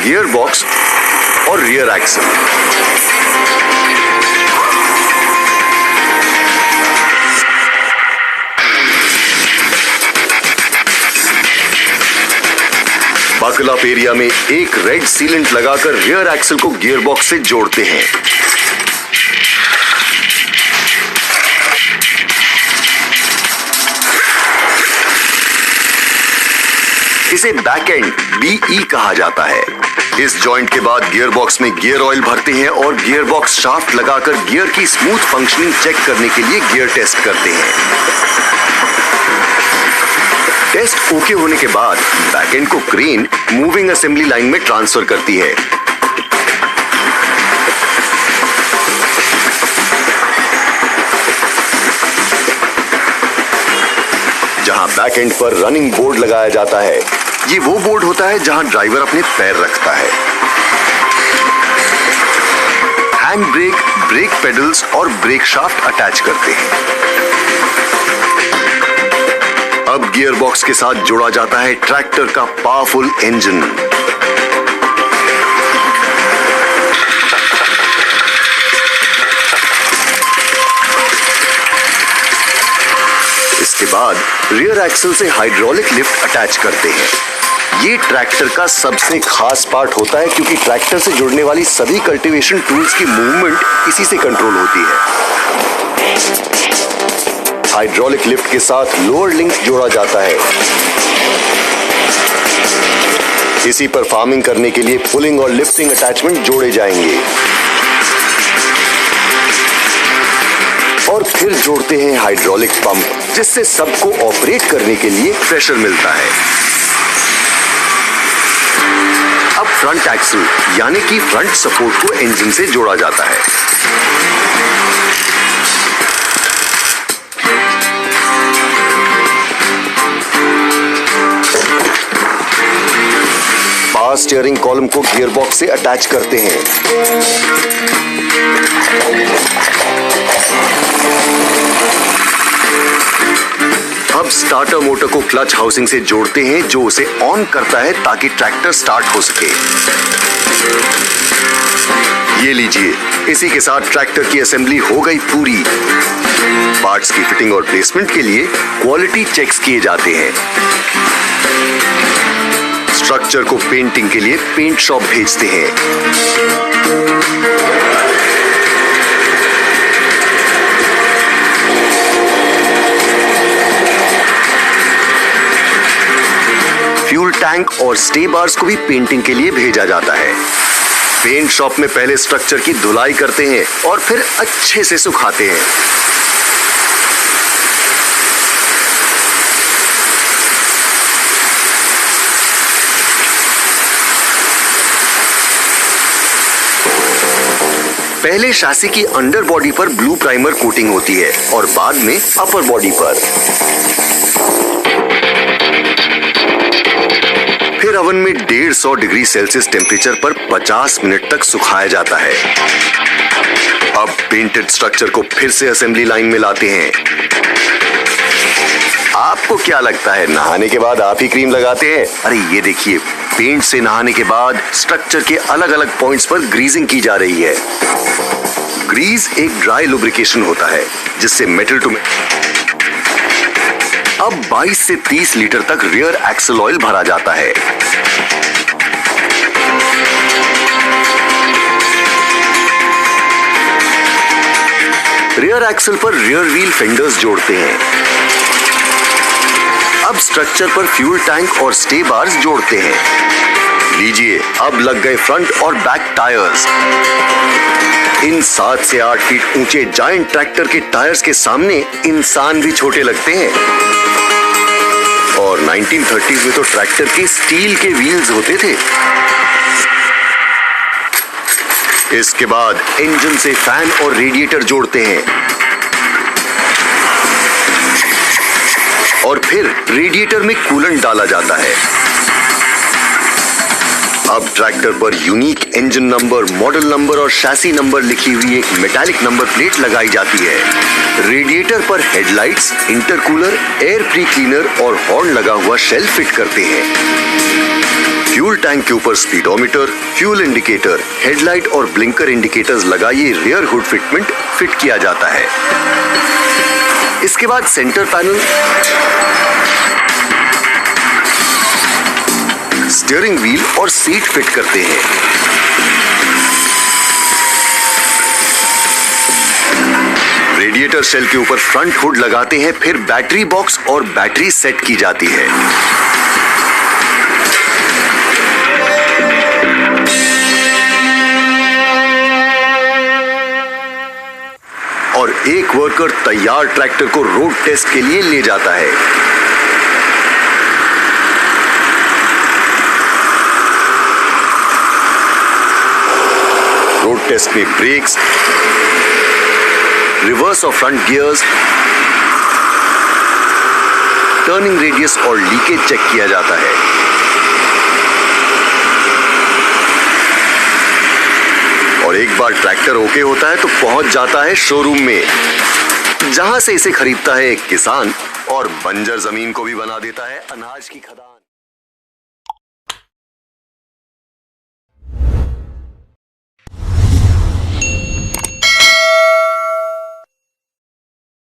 Gear box और rear axle. Buckle up area में एक रेड सीलेंट लगाकर रियर एक्सल को गियर बॉक्स से जोड़ते हैं। इसे बैक एंड BE कहा जाता है। इस जॉइंट के बाद गियर बॉक्स में गियर ऑयल भरते हैं और गियर बॉक्स शाफ्ट लगाकर गियर की स्मूथ फंक्शनिंग चेक करने के लिए गियर टेस्ट करते हैं। टेस्ट ओके होने के बाद बैक एंड को क्रेन मूविंग असेंबली लाइन में ट्रांसफर करती है। जहां बैक एंड पर रनिंग बोर्ड लगाया जाता है, ये वो बोर्ड होता है जहां ड्राइवर अपने पैर रखता है। हैंड ब्रेक, ब्रेक पेडल्स और ब्रेक शाफ्ट अटैच करते हैं। अब गियर बॉक्स के साथ जोड़ा जाता है ट्रैक्टर का पावरफुल इंजन। इसके बाद रियर एक्सल से हाइड्रोलिक लिफ्ट अटैच करते हैं। ये ट्रैक्टर का सबसे खास पार्ट होता है क्योंकि ट्रैक्टर से जुड़ने वाली सभी कल्टीवेशन टूल्स की मूवमेंट इसी से कंट्रोल होती है। हाइड्रोलिक लिफ्ट के साथ लोअर लिंक जोड़ा जाता है। इसी पर फार्मिंग करने के लिए पुलिंग और लिफ्टिंग अटैचमेंट जोड़े जाएंगे और फिर जोड़ते हैं हाइड्रोलिक पंप, जिससे सबको ऑपरेट करने के लिए प्रेशर मिलता है। अब फ्रंट एक्सल यानी कि फ्रंट सपोर्ट को इंजन से जोड़ा जाता है। पावर स्टीयरिंग कॉलम को गियर बॉक्स से अटैच करते हैं। अब स्टार्टर मोटर को क्लच हाउसिंग से जोड़ते हैं, जो उसे ऑन करता है ताकि ट्रैक्टर स्टार्ट हो सके। ये लीजिए, इसी के साथ ट्रैक्टर की असेंबली हो गई पूरी। पार्ट्स की फिटिंग और प्लेसमेंट के लिए क्वालिटी चेक्स किए जाते हैं। स्ट्रक्चर को पेंटिंग के लिए पेंट शॉप भेजते हैं। फ्यूल टैंक और स्टे बार्स को भी पेंटिंग के लिए भेजा जाता है। पेंट शॉप में पहले स्ट्रक्चर की धुलाई करते हैं और फिर अच्छे से सुखाते हैं। पहले शासी की अंडर बॉडी पर ब्लू प्राइमर कोटिंग होती है और बाद में अपर बॉडी पर। फिर ओवन में 150 डिग्री सेल्सियस टेम्परेचर पर 50 मिनट तक सुखाया जाता है। अब पेंटेड स्ट्रक्चर को फिर से असेंबली लाइन में लाते हैं। आपको क्या लगता है, नहाने के बाद आप ही क्रीम लगाते हैं? अरे ये देखिए, पेंट से नहाने के बाद स्ट्रक्चर के अलग अलग पॉइंट्स पर ग्रीजिंग की जा रही है। ग्रीज एक ड्राई लुब्रिकेशन होता है जिससे मेटल टू अब 22 से 30 लीटर तक रियर एक्सल ऑयल भरा जाता है। रियर एक्सल पर रियर व्हील फेंडर्स जोड़ते हैं। अब स्ट्रक्चर पर फ्यूल टैंक और स्टे बार्स जोड़ते हैं। लीजिए, अब लग गए फ्रंट और बैक टायर्स। इन 7 से 8 फीट ऊंचे जायंट ट्रैक्टर के टायर्स के सामने इंसान भी छोटे लगते हैं। और 1930s में तो ट्रैक्टर के स्टील के व्हील्स होते थे। इसके बाद इंजन से फैन और रेडिएटर जोड़ते हैं और फिर रेडिएटर में कूलेंट डाला जाता है। अब ट्रैक्टर पर unique engine number, model number और शैसी नंबर लिखी हुई एक मेटालिक नंबर प्लेट लगाई जाती है। रेडिएटर पर headlights, intercooler, air pre cleaner और हॉर्न लगा हुआ शेल फिट करते हैं। फ्यूल टैंक के ऊपर स्पीडोमीटर, फ्यूल इंडिकेटर, हेडलाइट और ब्लिंकर इंडिकेटर्स लगा ये रियर हुड फिटमेंट फिट किया जाता है। इसके बाद सेंटर पैनल, स्टीयरिंग व्हील और सीट फिट करते हैं। रेडिएटर शेल के ऊपर फ्रंट हुड लगाते हैं, फिर बैटरी बॉक्स और बैटरी सेट की जाती है। और एक वर्कर तैयार ट्रैक्टर को रोड टेस्ट के लिए ले जाता है। रोड टेस्ट में ब्रेक्स, रिवर्स और फ्रंट गियर्स, टर्निंग रेडियस और लीकेज चेक किया जाता है। और एक बार ट्रैक्टर ओके होता है तो पहुंच जाता है शोरूम में, जहां से इसे खरीदता है एक किसान और बंजर जमीन को भी बना देता है अनाज की खदान।